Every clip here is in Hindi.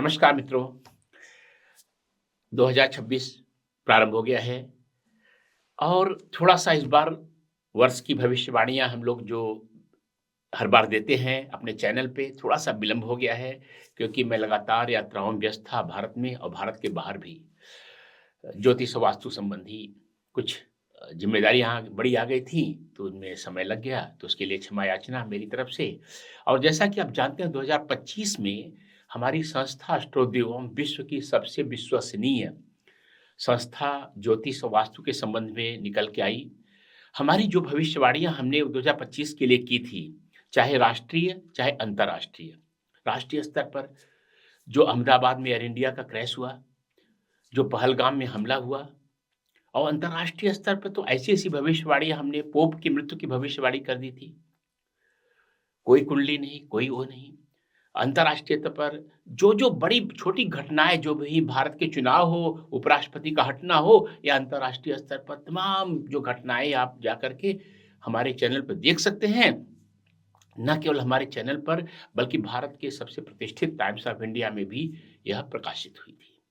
नमस्कार मित्रों, 2026 प्रारंभ हो गया है और थोड़ा-सा इस बार वर्ष की भविष्यवाणियाँ हम लोग जो हर बार देते हैं अपने चैनल पे, थोड़ा-सा विलंब हो गया है क्योंकि मैं लगातार यात्राओं में व्यस्त था भारत में और भारत के बाहर भी। ज्योतिष और वास्तु संबंधी कुछ ज़िम्मेदारियाँ बड़ी आ गई थी, तो उनमें समय लग गया, तो उसके लिए क्षमा याचना मेरी तरफ से। और जैसा कि आप जानते हैं 2025 में हमारी संस्था एस्ट्रोदेवम विश्व की सबसे विश्वसनीय संस्था ज्योतिष और वास्तु के संबंध में निकल के आई। हमारी जो भविष्यवाणियाँ हमने 2025 के लिए की थी, चाहे राष्ट्रीय, चाहे अंतर्राष्ट्रीय। राष्ट्रीय स्तर पर जो अहमदाबाद में एयर इंडिया का क्रैश हुआ, जो पहलगाम में हमला हुआ और अंतर्राष्ट्रीय स्तर पर तो ऐसी-ऐसी भविष्यवाणियाँ हमने पोप की मृत्यु की भविष्यवाणी कर दी थी। कोई कुंडली नहीं, कोई वो नहीं। अंतर्राष्ट्रीय स्तर पर जो-जो बड़ी छोटी घटनाएँ जो भी भारत के चुनाव हो, उपराष्ट्रपति का हटना हो या अंतर्राष्ट्रीय स्तर पर तमाम जो घटनाएँ आप जाकर के हमारे चैनल पे देख सकते हैं। न केवल हमारे चैनल पर बल्कि भारत के सबसे प्रतिष्ठित टाइम्स ऑफ इंडिया में भी यह प्रकाशित हुई थी।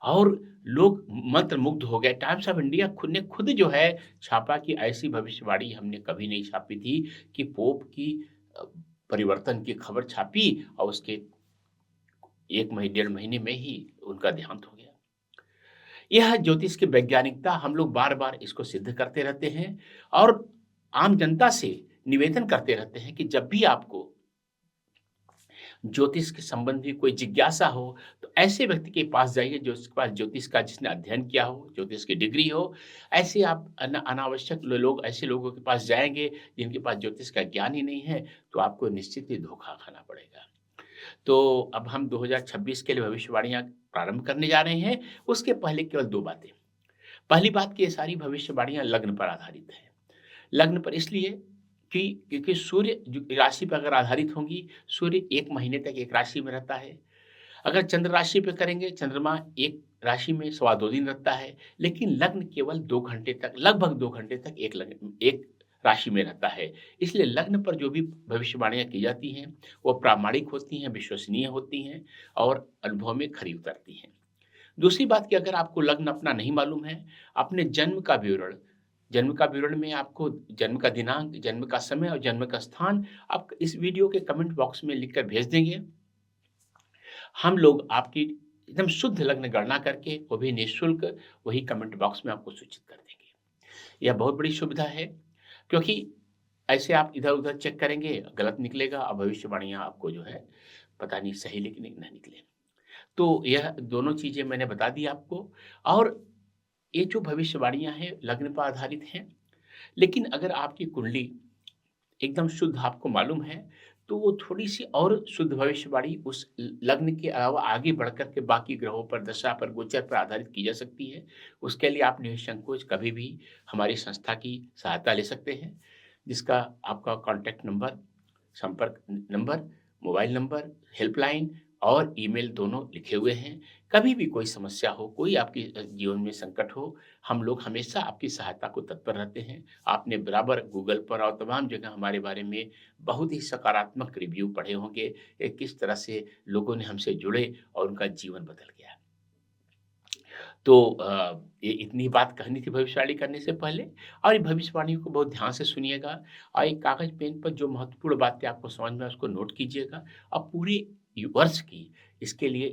और लोग मंत्रमुग्ध हो गए। टाइम्स ऑफ इंडिया खुद जो है छापा कि ऐसी भविष्यवाणी हमने कभी नहीं छापी थी कि पोप की अ, परिवर्तन की खबर छापी और उसके 1 डेढ़ महीने में ही उनका देहांत हो गया। यह ज्योतिष की वैज्ञानिकता हम लोग बार-बार इसको सिद्ध करते रहते हैं और आम जनता से निवेदन करते रहते हैं कि जब भी आपको ज्योतिष के संबंधी कोई जिज्ञासा हो, तो ऐसे व्यक्ति के पास जाइए जो उसके पास ज्योतिष का जिसने अध्ययन किया हो, ज्योतिष की डिग्री हो। ऐसे आप अनावश्यक लोग ऐसे लोगों के पास जाएँगे जिनके पास ज्योतिष का ज्ञान ही नहीं है, तो आपको निश्चित ही धोखा खाना पड़ेगा। तो अब हम 2026 के लिए भविष्यवाणियाँ प्रारंभ करने जा रहे हैं, उसके पहले केवल 2 बातें। पहली बात कि ये सारी भविष्यवाणियाँ लग्न पर आधारित हैं। लग्न पर इसलिए कि क्योंकि सूर्य जो राशि पर अगर आधारित होंगी, सूर्य 1 महीने तक एक राशि में रहता है। अगर चंद्र राशि पे करेंगे, चंद्रमा एक राशि में सवा 2 दिन रहता है, लेकिन लग्न केवल 2 घंटे तक लगभग 2 घंटे तक एक राशि में रहता है। इसलिए लग्न पर जो भी भविष्यवाणियाँ की जाती हैं, वो प्रामाणिक होती हैं, विश्वसनीय होती हैं और अनुभव में खरी उतरती हैं। दूसरी बात कि अगर आपको लग्न अपना नहीं मालूम है, अपने जन्म का विवरण में आपको जन्म का दिनांक, जन्म का समय और जन्म का स्थान आप इस वीडियो के कमेंट बॉक्स में लिखकर भेज देंगे। हम लोग आपकी एकदम शुद्ध लग्न गणना करके वो भी निःशुल्क वही कमेंट बॉक्स में आपको सूचित कर देंगे। यह बहुत बड़ी सुविधा है क्योंकि ऐसे आप इधर-उधर चेक करेंगे, गलत निकलेगा और भविष्यवाणियाँ आपको जो है पता नहीं सही लेकिन ना निकले। तो यह दोनों चीज़ें मैंने बता दी आपको और ये जो भविष्यवाणियाँ हैं लग्न पर आधारित हैं, लेकिन अगर आपकी कुंडली एकदम शुद्ध आपको मालूम है, तो वो थोड़ी-सी और शुद्ध भविष्यवाणी उस ल लग्न के अलावा आगे बढ़ कर के बाकी ग्रहों पर, दशा पर, गोचर पर आधारित की जा सकती है। उसके लिए आप निसंकोच कभी भी हमारी संस्था की सहायता ले सकते हैं, जिसका आपका कॉन्टैक्ट नंबर, संपर्क नंबर, मोबाइल नंबर, हेल्पलाइन और ईमेल दोनों लिखे हुए हैं। कभी भी कोई समस्या हो, कोई आपके जीवन में संकट हो, हम लोग हमेशा आपकी सहायता को तत्पर रहते हैं। आपने बराबर गूगल पर और तमाम जगह हमारे बारे में बहुत ही सकारात्मक रिव्यू पढ़े होंगे कि किस तरह से लोगों ने हमसे जुड़े और उनका जीवन बदल गया। तो ये इतनी बात कहनी थी भविष्यवाणी करने से पहले और ये भविष्यवाणी को बहुत ध्यान से सुनिएगा और एक कागज़ पेन पर जो महत्वपूर्ण बातें आपको समझ में आए उसको नोट कीजिएगा और पूरे वर्ष की इसके लिए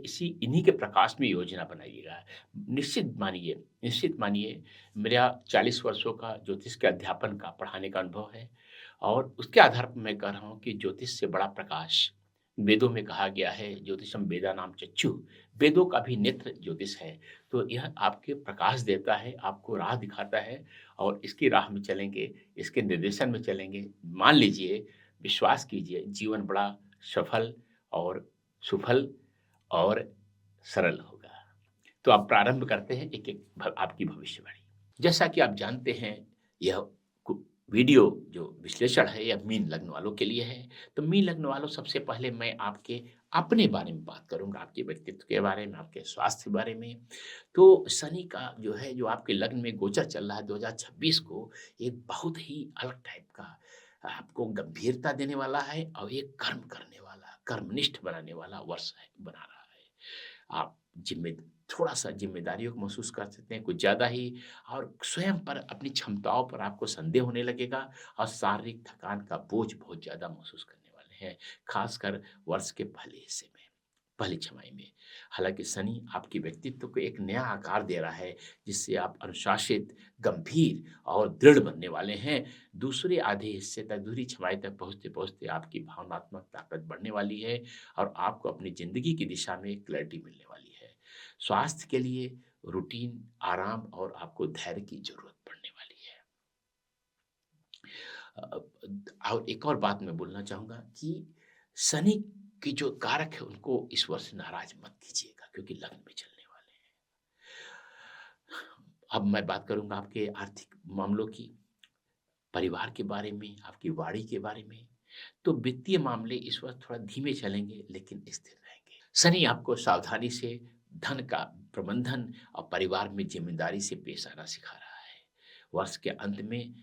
इन्हीं के प्रकाश में योजना बनाइएगा। निश्चित मानिए मेरा 40 वर्षों का ज्योतिष के अध्यापन का, पढ़ाने का अनुभव है और उसके आधार पर मैं कह रहा हूँ कि ज्योतिष से बड़ा प्रकाश वेदों में कहा गया है, ज्योतिषम वेदानाम चक्षु, वेदों का भी नेत्र ज्योतिष है। तो यह आपके प्रकाश देता है, आपको राह दिखाता है और इसकी राह में चलेंगे, इसके निर्देशन में चलेंगे, मान लीजिए, विश्वास कीजिए, जीवन बड़ा सफल और सुफल और सरल होगा। तो आप प्रारंभ करते हैं एक-एक आपकी भविष्यवाणी। जैसा कि आप जानते हैं, यह कु वीडियो जो विश्लेषण है, यह मीन लग्न वालों के लिए है। तो मीन लग्न वालों सबसे पहले मैं आपके अपने बारे में बात करूँगा, आपके व्यक्तित्व के बारे में, आपके स्वास्थ्य के बारे में। तो शनि का जो है, जो आपके लग्न में गोचर चल रहा है 2026 को, एक बहुत ही अलग टाइप का आपको गंभीरता देने वाला है और एक कर्म करने वाला, कर्मनिष्ठ बनाने वाला वर्ष है बना रहा है। आप जिम्मे थोड़ा-सा ज़िम्मेदारियों को महसूस कर सकते हैं, कुछ ज़्यादा ही, और स्वयं पर, अपनी क्षमताओं पर आपको संदेह होने लगेगा और शारीरिक थकान का बोझ बहुत ज़्यादा महसूस करने वाले हैं, खासकर वर्ष के पहले हिस्से में, पहली छमाही में। हालाँकि शनि आपके व्यक्तित्व को एक नया आकार दे रहा है, जिससे आप अनुशासित, गंभीर और दृढ़ बनने वाले हैं। दूसरे आधे हिस्से तक, दूसरी छमाही तक पहुँचते-पहुँचते आपकी भावनात्मक ताकत बढ़ने वाली है और आपको अपनी ज़िंदगी की दिशा में क्लैरिटी मिलने वाली है। स्वास्थ्य के लिए रूटीन, आराम और आपको धैर्य की ज़रूरत पड़ने वाली है। और एक और बात मैं बोलना चाहूँगा कि शनि के जो कारक है उनको इस वर्ष नाराज़ मत कीजिएगा, क्योंकि लग्न में चलने वाले हैं। अब मैं बात करूँगा आपके आर्थिक मामलों की, परिवार के बारे में, आपकी वाणी के बारे में। तो वित्तीय मामले इस वक़्त थोड़ा धीमे चलेंगे, लेकिन स्थिर रहेंगे। शनि आपको सावधानी से धन का प्रबंधन और परिवार में ज़िम्मेदारी से पेश आना सिखा रहा है। वर्ष के अंत में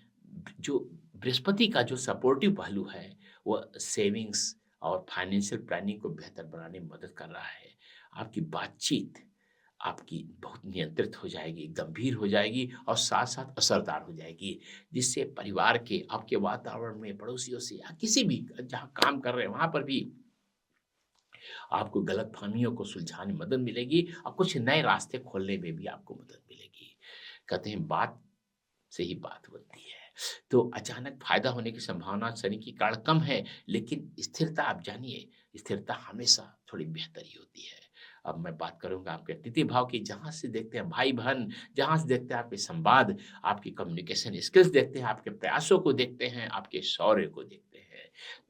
जो बृहस्पति का जो सपोर्टिव पहलू है, वह सेविंग्स और फाइनेंशियल प्लानिंग को बेहतर बनाने में मदद कर रहा है। आपकी बातचीत आपकी बहुत नियंत्रित हो जाएगी, गंभीर हो जाएगी और साथ-साथ असरदार हो जाएगी, जिससे परिवार के, आपके वातावरण में, पड़ोसियों से या किसी भी जहाँ काम कर रहे हैं, वहाँ पर भी आपको गलतफ़हमियों को सुलझाने में मदद मिलेगी और कुछ नए रास्ते खोलने में भी आपको मदद मिलेगी। कहते हैं बात से ही बात बनती है। तो अचानक फ़ायदा होने की संभावना शनि के कारण कम है, लेकिन स्थिरता आप जानिए, स्थिरता हमेशा थोड़ी बेहतर ही होती है। अब मैं बात करूँगा आपके तृतीय भाव की, जहाँ से देखते हैं भाई-बहन, जहाँ से देखते हैं आपके संवाद, आपकी कम्युनिकेशन स्किल्स देखते हैं, आपके प्रयासों को देखते हैं, आपके शौर्य को देखते हैं।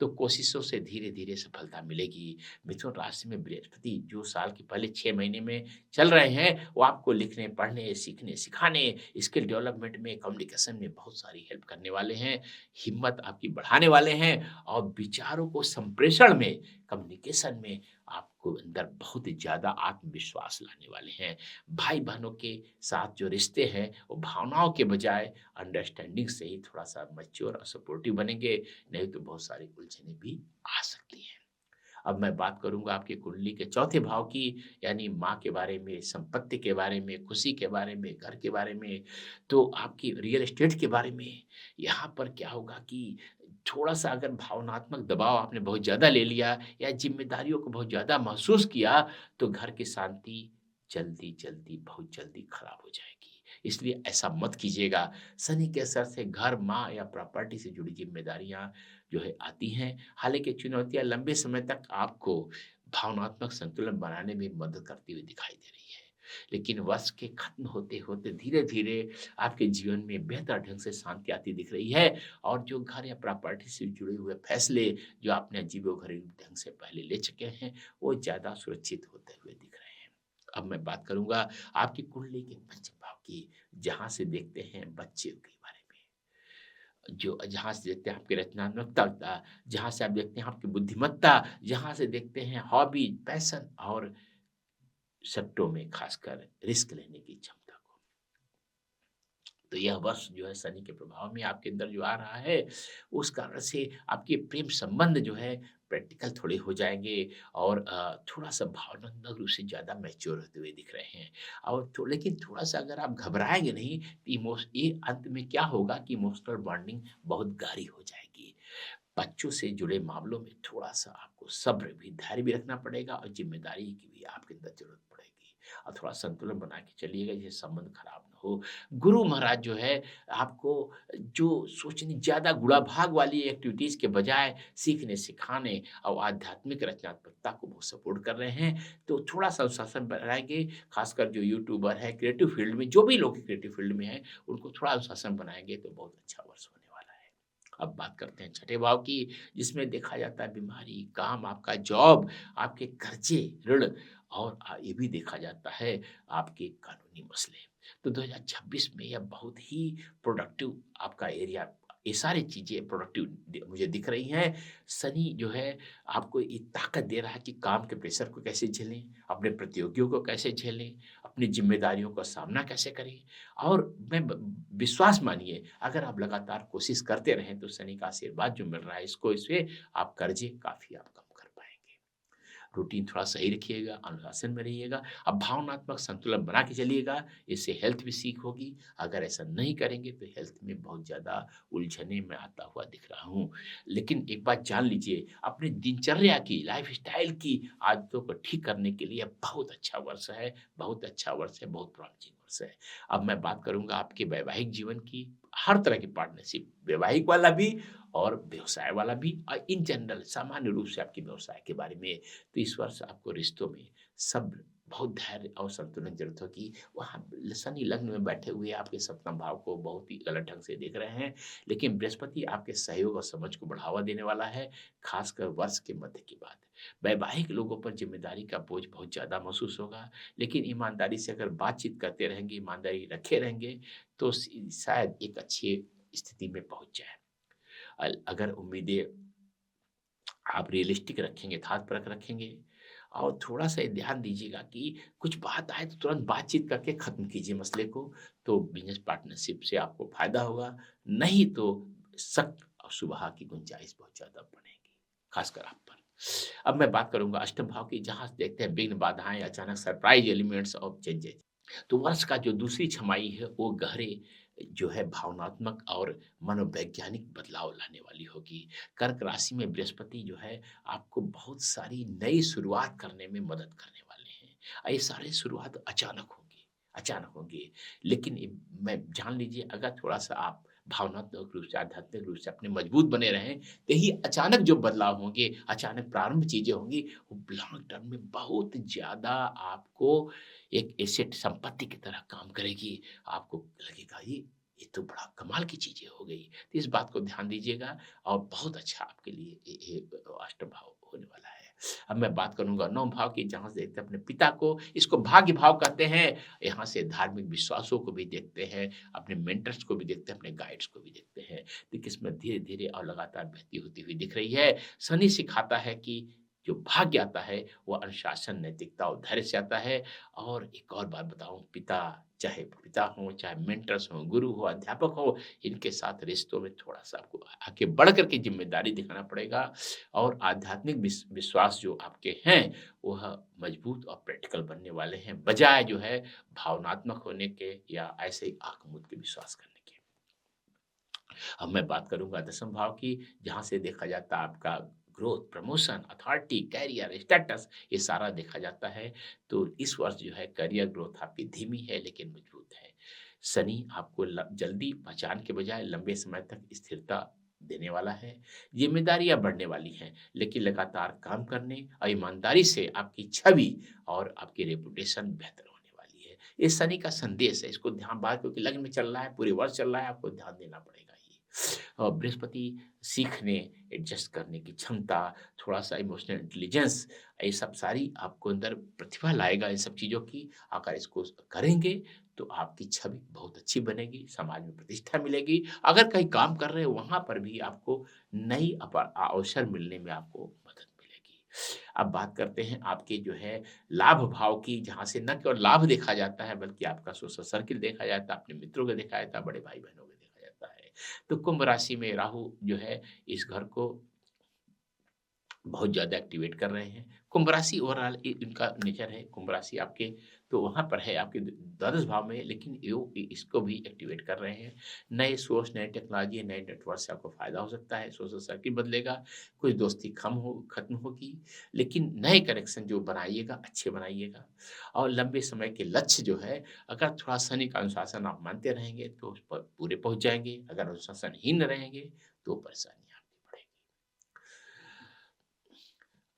तो कोशिशों से धीरे-धीरे सफलता मिलेगी। मिथुन राशि में बृहस्पति जो साल के पहले 6 महीने में चल रहे हैं, वो आपको लिखने, पढ़ने, सीखने, सिखाने, स्किल डेवलपमेंट में, कम्युनिकेशन में बहुत सारी हेल्प करने वाले हैं। हिम्मत आपकी बढ़ाने वाले हैं और विचारों को संप्रेषण में, कम्युनिकेशन में आपको अंदर बहुत ज़्यादा आत्मविश्वास लाने वाले हैं। भाई-बहनों के साथ जो रिश्ते हैं, वो भावनाओं के बजाय अंडरस्टैंडिंग से ही थोड़ा-सा मैच्योर और सपोर्टिव बनेंगे, नहीं तो बहुत सारी उलझनें भी आ सकती हैं। अब मैं बात करूँगा आपकी कुंडली के चौथे भाव की, यानी माँ के बारे में, संपत्ति के बारे में, खुशी के बारे में, घर के बारे में, तो आपकी रियल एस्टेट के बारे में। यहाँ पर क्या होगा कि थोड़ा-सा अगर भावनात्मक दबाव आपने बहुत ज़्यादा ले लिया या ज़िम्मेदारियों को बहुत ज़्यादा महसूस किया, तो घर की शांति जल्दी-जल्दी, बहुत जल्दी खराब हो जाएगी। इसलिए ऐसा मत कीजिएगा। शनि के असर से घर, माँ या प्रॉपर्टी से जुड़ी ज़िम्मेदारियाँ जो है आती हैं। हालाँकि चुनौतियाँ लंबे समय तक आपको भावनात्मक संतुलन बनाने में मदद करती हुई दिखाई दे रही है। लेकिन वर्ष के खत्म होते-होते धीरे-धीरे आपके जीवन में बेहतर ढंग से शांति आती दिख रही है और जो घर या प्रॉपर्टी से जुड़े हुए फैसले जो आपने अजीबो-गरीब ढंग से पहले ले चुके हैं, वो ज़्यादा सुरक्षित होते हुए दिख रहे हैं। अब मैं बात करूँगा आपकी कुंडली के पंचम भाव की, जहाँ से देखते हैं बच्चे के बारे में। जो जहाँ से देखते हैं आपकी रचनात्मकता, जहाँ से आप देखते हैं आपकी बुद्धिमत्ता, जहाँ से देखते हैं हॉबी, पैशन और सेक्टरों में खासकर रिस्क लेने की क्षमता को। तो यह वर्ष जो है शनि के प्रभाव में आपके अंदर जो आ रहा है, उस कारण से आपके प्रेम संबंध जो है प्रैक्टिकल थोड़े हो जाएँगे और थोड़ा-सा भावनात्मक रूप से ज़्यादा मैच्योर होते हुए दिख रहे हैं। और तो लेकिन थोड़ा-सा अगर आप घबराएँगे नहीं, ये अंत में क्या होगा कि इमोशनल बॉन्डिंग बहुत गहरी हो जाएगी। बच्चों से जुड़े मामलों में थोड़ा-सा आपको सब्र भी, धैर्य भी रखना पड़ेगा और ज़िम्मेदारी की भी आपके अंदर ज़रूरत पड़ेगी और थोड़ा संतुलन बना के चलिएगा जिससे संबंध खराब ना हो। गुरु महाराज जो है आपको जो सोचने ज़्यादा गुड़ा-भाग वाली एक्टिविटीज़ के बजाय सीखने, सिखाने और आध्यात्मिक रचनात्मकता को बहुत सपोर्ट कर रहे हैं। तो थोड़ा-सा अनुशासन बनाएँगे, खासकर जो यूट्यूबर है, क्रिएटिव फ़ील्ड में जो भी लोग क्रिएटिव फ़ील्ड में हैं, उनको थोड़ा अनुशासन बनाएँगे तो बहुत अच्छा वर्ष होने वाला है। अब बात करते हैं छठे भाव की, जिसमें देखा जाता है बीमारी, काम, आपका जॉब, आपके कर्जे, ऋण और ये भी देखा जाता है आपके कानूनी मसले। तो 2026 में यह बहुत ही प्रोडक्टिव आपका एरिया, ये सारी चीज़ें प्रोडक्टिव मुझे दिख रही हैं। शनि जो है आपको ये ताकत दे रहा है कि काम के प्रेशर को कैसे झेलें, अपने प्रतियोगियों को कैसे झेलें, अपनी जिम्मेदारियों का सामना कैसे करें। और मैं विश्वास मानिए, अगर आप लगातार कोशिश करते रहें तो शनि का आशीर्वाद जो मिल रहा है, इससे आप कर्जे काफ़ी आप कम कर पाएँगे। रूटीन थोड़ा सही रखिएगा, अनुशासन में रहिएगा। अब भावनात्मक संतुलन बना के चलिएगा, इससे हेल्थ भी सीख होगी। अगर ऐसा नहीं करेंगे तो हेल्थ में बहुत ज़्यादा उलझने में आता हुआ दिख रहा हूँ। लेकिन एक बात जान लीजिए, अपनी दिनचर्या की, लाइफ़स्टाइल की आदतों को ठीक करने के लिए बहुत अच्छा वर्ष है, बहुत अच्छा वर्ष है, बहुत प्रॉमिसिंग वर्ष है। अब मैं बात करूँगा आपके वैवाहिक जीवन की, हर तरह की पार्टनरशिप, वैवाहिक वाला भी और व्यवसाय वाला भी, और इन जनरल सामान्य रूप से आपके व्यवसाय के बारे में। तो इस वर्ष आपको रिश्तों में सब्र, बहुत धैर्य और संतुलन की ज़रूरत होगी। वहाँ शनि लग्न में बैठे हुए आपके सप्तम भाव को बहुत ही गलत ढंग से देख रहे हैं, लेकिन बृहस्पति आपके सहयोग और समझ को बढ़ावा देने वाला है, खासकर वर्ष के मध्य के बाद। वैवाहिक लोगों पर ज़िम्मेदारी का बोझ बहुत ज़्यादा महसूस होगा, लेकिन ईमानदारी से अगर बातचीत करते रहेंगे, ईमानदारी रखे रहेंगे, तो शायद एक अच्छी स्थिति में पहुँच जाएँ। अगर उम्मीदें आप रियलिस्टिक रखेंगे, यथार्थपरक रखेंगे और थोड़ा-सा ये ध्यान दीजिएगा कि कुछ बात आए तो तुरंत बातचीत करके ख़त्म कीजिए मसले को, तो बिज़नेस पार्टनरशिप से आपको फ़ायदा होगा। नहीं तो शक और शुबहा की गुंजाइश बहुत ज़्यादा बढ़ेगी, ख़ासकर आप पर। अब मैं बात करूँगा अष्टम भाव की, जहाँ देखते हैं विघ्न, बाधाएँ, अचानक सरप्राइज़ एलिमेंट्स और चेंजेज़। तो वर्ष का जो दूसरी छमाही है वो गहरे जो है भावनात्मक और मनोवैज्ञानिक बदलाव लाने वाली होगी। कर्क राशि में बृहस्पति जो है आपको बहुत सारी नई शुरुआत करने में मदद करने वाले हैं। ये सारी शुरुआत अचानक होंगी। लेकिन मैं जान लीजिए, अगर थोड़ा-सा आप भावनात्मक रूप से, आध्यात्मिक रूप से अपने मजबूत बने रहें, तो यही अचानक जो बदलाव होंगे, अचानक प्रारंभ चीज़ें होंगी, वो लॉन्ग टर्म में बहुत ज़्यादा आपको एक एसेट संपत्ति की तरह काम करेगी। आपको लगेगा ये तो बड़ा कमाल की चीज़ें हो गई। तो इस बात को ध्यान दीजिएगा और बहुत अच्छा आपके लिए ये अष्टम भाव होने वाला है। अब मैं बात करूँगा नवम भाव की, जहाँ से देखते हैं अपने पिता को, इसको भाग्य भाव कहते हैं। यहाँ से धार्मिक विश्वासों को भी देखते हैं, अपने मेंटर्स को भी देखते हैं, अपने गाइड्स को भी देखते हैं। देखिए इसमें धीरे-धीरे और लगातार बेहतरी होती हुई दिख रही है। शनि सिखाता है कि जो भाग्य आता है वो अनुशासन, नैतिकता और धैर्य से आता है। और एक और बात बताऊँ, चाहे पिता हों, चाहे मेंटर्स हों, गुरु हो, अध्यापक हो, इनके साथ रिश्तों में थोड़ा-सा आपको आगे बढ़ कर के ज़िम्मेदारी दिखाना पड़ेगा और आध्यात्मिक विश्वास जो आपके हैं, वह मजबूत और प्रैक्टिकल बनने वाले हैं, बजाय जो है भावनात्मक होने के या ऐसे ही आँख मूंद के विश्वास करने के। अब मैं बात करूँगा दसम भाव की, जहाँ से देखा जाता है आपका growth, promotion, authority, career, status, ये सारा देखा जाता है। तो इस वर्ष जो है करियर ग्रोथ आपकी धीमी है लेकिन मजबूत है। शनि आपको जल्दी पहचान के बजाय लंबे समय तक स्थिरता देने वाला है। ज़िम्मेदारियाँ बढ़ने वाली हैं, लेकिन लगातार काम करने और ईमानदारी से आपकी छवि और आपकी रेपुटेशन बेहतर होने वाली है। ये शनि का संदेश है, इसको ध्यान बार, क्योंकि लग्न में चल रहा है, पूरे वर्ष चल रहा है, आपको ध्यान देना पड़ेगा ये। और बृहस्पति सीखने, एडजस्ट करने की क्षमता, थोड़ा-सा इमोशनल इंटेलिजेंस, ये सब सारी आपको अंदर प्रतिभा लाएगा इन सब चीज़ों की। अगर इसको करेंगे तो आपकी छवि बहुत अच्छी बनेगी, समाज में प्रतिष्ठा मिलेगी। अगर कहीं काम कर रहे हो वहाँ पर भी आपको नई अवसर मिलने में आपको मदद मिलेगी। अब बात करते हैं आपके जो है लाभ भाव की, जहाँ से न केवल लाभ देखा जाता है बल्कि आपका सोशल सर्किल देखा जाता है, अपने मित्रों को देखा जाता है, बड़े भाई-बहनों को देखा जाता है। तो कुंभ राशि में राहु जो है इस घर को बहुत ज़्यादा एक्टिवेट कर रहे हैं। कुंभ राशि ओवरऑल इनका नेचर है, कुंभ राशि आपके तो वहाँ पर है आपके द्वादश भाव में, लेकिन यो इसको भी एक्टिवेट कर रहे हैं। नए सोर्स, नए टेक्नोलॉजी, नए नेटवर्क से आपको फ़ायदा हो सकता है, सोशल सर्किल बदलेगा, कुछ दोस्ती खत्म होगी, लेकिन नए कनेक्शन जो बनाइएगा, अच्छे बनाइएगा। और लंबे समय के लक्ष्य जो है, अगर थोड़ा शनि का अनुशासन आप मानते रहेंगे तो उस पर पूरे पहुँच जाएँगे, अगर अनुशासनहीन रहेंगे तो परेशानी आपकी बढ़ेगी।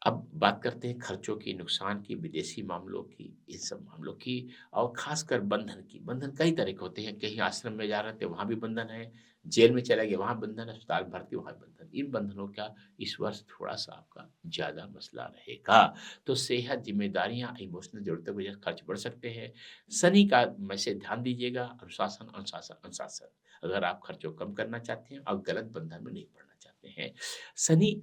अब बात करते हैं खर्चों की, नुकसान की, विदेशी मामलों की, इन सब मामलों की और ख़ासकर बंधन की। बंधन कई तरह के होते हैं, कहीं आश्रम में जा रहे थे वहाँ भी बंधन है, जेल में चले गए वहाँ बंधन, अस्पताल भर्ती वहाँ बंधन। इन बंधनों का इस वर्ष थोड़ा-सा आपका ज़्यादा मसला रहेगा। तो सेहत, ज़िम्मेदारियाँ, इमोशनल ज़रूरतों की वजह से खर्च बढ़ सकते हैं। शनि का वैसे ध्यान दीजिएगा, अनुशासन, अनुशासन, अनुशासन। अगर आप खर्चों को कम करना चाहते हैं और गलत बंधन में नहीं पड़ना चाहते हैं। शनि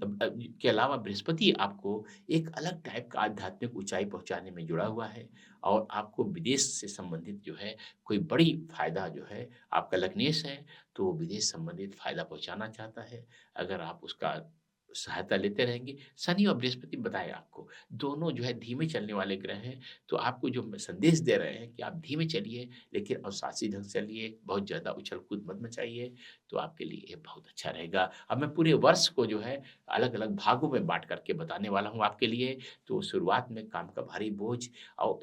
के अलावा बृहस्पति आपको एक अलग टाइप का आध्यात्मिक ऊँचाई पहुँचाने में जुड़ा हुआ है और आपको विदेश से संबंधित जो है कोई बड़ी फ़ायदा जो है, आपका लग्नेश है, तो वो विदेश संबंधित फ़ायदा पहुँचाना चाहता है। अगर आप उसका सहायता लेते रहेंगे। शनि और बृहस्पति बताएँ आपको, दोनों जो है धीमे चलने वाले ग्रह हैं, तो आपको जो संदेश दे रहे हैं कि आप धीमे चलिए, लेकिन अनुशासित ढंग से चलिए, बहुत ज़्यादा उछल-कूद मत मचाइए, तो आपके लिए ये बहुत अच्छा रहेगा। अब मैं पूरे वर्ष को जो है अलग-अलग भागों में बाँट कर के बताने वाला हूँ आपके लिए, तो शुरुआत में काम का भारी बोझ और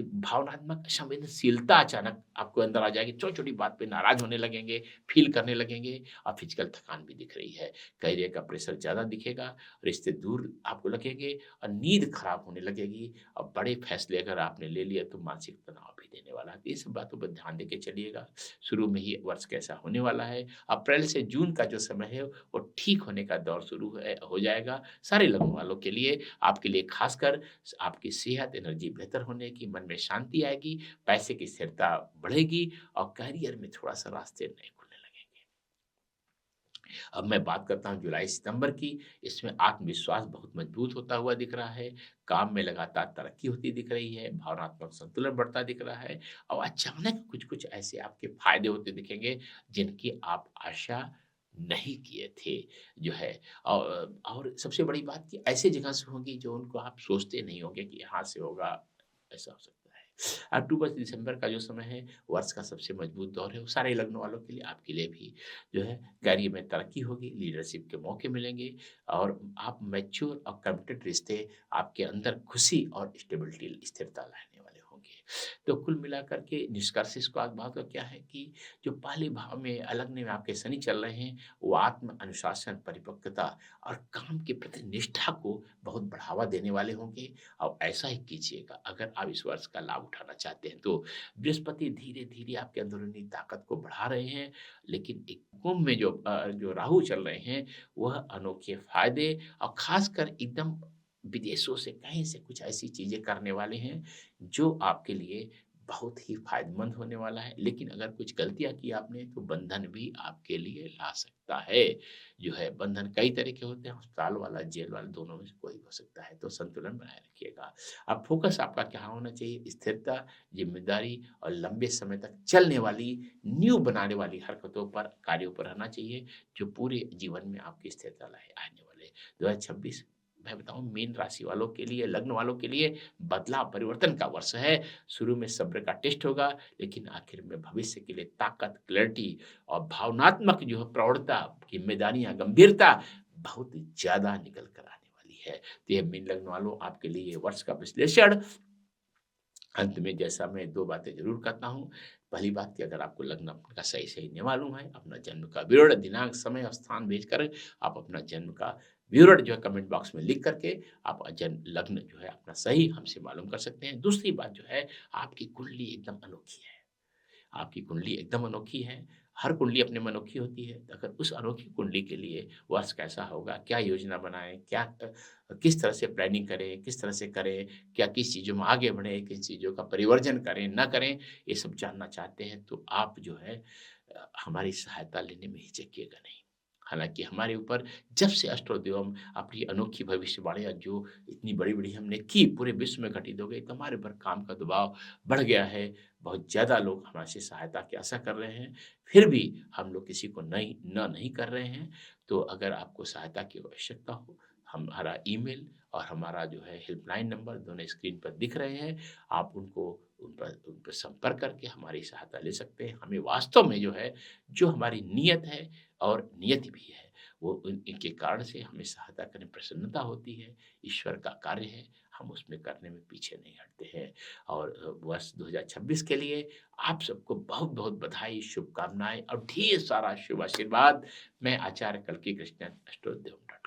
भावनात्मक संवेदनशीलता अचानक आपको अंदर आ जाएगी, छोटी-छोटी बात पे नाराज़ होने लगेंगे, फ़ील करने लगेंगे और फिज़िकल थकान भी दिख रही है। करियर का प्रेशर ज़्यादा दिखेगा, रिश्ते दूर आपको लगेंगे और नींद खराब होने लगेगी और बड़े फैसले अगर आपने ले लिया तो मानसिक तनाव भी देने वाला है। तो ये सब बातों पर ध्यान देके चलिएगा। शुरू में ही वर्ष कैसा होने वाला है, अप्रैल से जून का जो समय है वो ठीक होने का दौर शुरू है हो जाएगा सारे लगन वालों के लिए, आपके लिए खासकर आपकी सेहत, एनर्जी बेहतर होने की, मन में शांति आएगी, पैसे की स्थिरता बढ़ेगी और करियर में थोड़ा-सा रास्ते नए खुलने लगेंगे। अब मैं बात करता हूँ जुलाई-सितंबर की, इसमें आत्मविश्वास बहुत मजबूत होता हुआ दिख रहा है, काम में लगातार तरक्की होती दिख रही है, भावनात्मक संतुलन बढ़ता दिख रहा है और अचानक कुछ-कुछ ऐसे आपके फ़ायदे होते दिखेंगे, जिनकी आप आशा नहीं किए थे, जो है। और सबसे बड़ी बात कि ऐसी जगह से होंगी जो उनको आप सोचते नहीं होंगे कि यहाँ से होगा, ऐसा हो सकता है। अक्टूबर से दिसंबर का जो समय है, वर्ष का सबसे मजबूत दौर है, वो सारे लग्न वालों के लिए, आपके लिए भी जो है करियर में तरक्की होगी, लीडरशिप के मौके मिलेंगे और आप मैच्योर और कमिटेड रिश्ते आपके अंदर खुशी और स्टेबिलिटी स्थिरता लाने वाले होंगे। तो कुल मिलाकर के निष्कर्ष इस बात का क्या है कि जो पहले भाव में अलग्न में आपके शनि चल रहे हैं, वो आत्म अनुशासन, परिपक्वता और काम के प्रति निष्ठा को बहुत बढ़ावा देने वाले होंगे और ऐसा ही कीजिएगा अगर आप इस वर्ष का लाभ उठाना चाहते हैं तो। बृहस्पति धीरे-धीरे आपके अंदरूनी ताकत को बढ़ा रहे हैं, लेकिन एक कुंभ में जो राहु चल रहे हैं, वह अनोखे फ़ायदे और ख़ासकर एकदम विदेशों से कहीं से कुछ ऐसी चीज़ें करने वाले हैं, जो आपके लिए बहुत ही फ़ायदेमंद होने वाला है। लेकिन अगर कुछ गलतियाँ की आपने, तो बंधन भी आपके लिए ला सकता है। जो है बंधन कई तरह के होते हैं, अस्पताल वाला, जेल वाला, दोनों में से कोई हो सकता है, तो संतुलन बनाए रखिएगा। अब फ़ोकस आपका क्या होना चाहिए? स्थिरता, ज़िम्मेदारी और लंबे समय तक चलने वाली, नींव बनाने वाली हरकतों पर, कार्यों पर रहना चाहिए, जो पूरे जीवन में आपकी स्थिरता लाए आने वाले। 2026 मैं बताऊँ मीन राशि वालों के लिए, लग्न वालों के लिए बदलाव, परिवर्तन का वर्ष है। शुरू में सब्र का टेस्ट होगा, लेकिन आखिर में भविष्य के लिए ताकत, क्लैरिटी और भावनात्मक जो है प्रौढ़ता, ज़िम्मेदारियाँ, गंभीरता बहुत ज़्यादा निकल कर आने वाली है। तो ये मीन लग्न वालों आपके लिए ये वर्ष का विश्लेषण। अंत में जैसा मैं 2 बातें ज़रूर करता हूँ। पहली बात कि अगर आपको लग्न का सही-सही नहीं मालूम है, अपना जन्म का विवरण, दिनांक, समय और स्थान भेजकर आप अपना जन्म का विवरण जो है कमेंट बॉक्स में लिख करके आप जन्म लग्न जो है अपना सही हमसे मालूम कर सकते हैं। दूसरी बात जो है, आपकी कुंडली एकदम अनोखी है। आपकी कुंडली एकदम अनोखी है। हर कुंडली अपने में अनोखी होती है। तो अगर उस अनोखी कुंडली के लिए वर्ष कैसा होगा, क्या योजना बनाएँ, किस तरह से प्लानिंग करें, किस तरह से करें, क्या किस चीज़ों में आगे बढ़ें, किस चीज़ों का परिवर्जन करें, ना करें, ये सब जानना चाहते हैं तो आप जो है हमारी सहायता लेने में हिचकिएगा नहीं। हालाँकि हमारे ऊपर जब से एस्ट्रो एवं अपनी अनोखी भविष्यवाणियाँ जो इतनी बड़ी-बड़ी हमने की, पूरे विश्व में घटित हो गई, तो हमारे ऊपर काम का दबाव बढ़ गया है। बहुत ज़्यादा लोग हमसे सहायता की आशा कर रहे हैं, फिर भी हम लोग किसी को नहीं कर रहे हैं। तो अगर आपको सहायता की आवश्यकता हो, हमारा ईमेल और हमारा जो है हेल्पलाइन नंबर दोनों स्क्रीन पर दिख रहे हैं। आप उन पर संपर्क करके हमारी सहायता ले सकते हैं। हमें वास्तव में जो है, जो हमारी नीयत है और नियति भी है, वो इनके कारण से हमें सहायता करने में प्रसन्नता होती है। ईश्वर का कार्य है, हम उसमें करने में पीछे नहीं हटते हैं। और वर्ष 2026 के लिए आप सबको बहुत-बहुत बधाई, शुभकामनाएँ और ढेर सारा शुभ आशीर्वाद। मैं आचार्य कल्की कृष्णन, एस्ट्रो देवगढ़।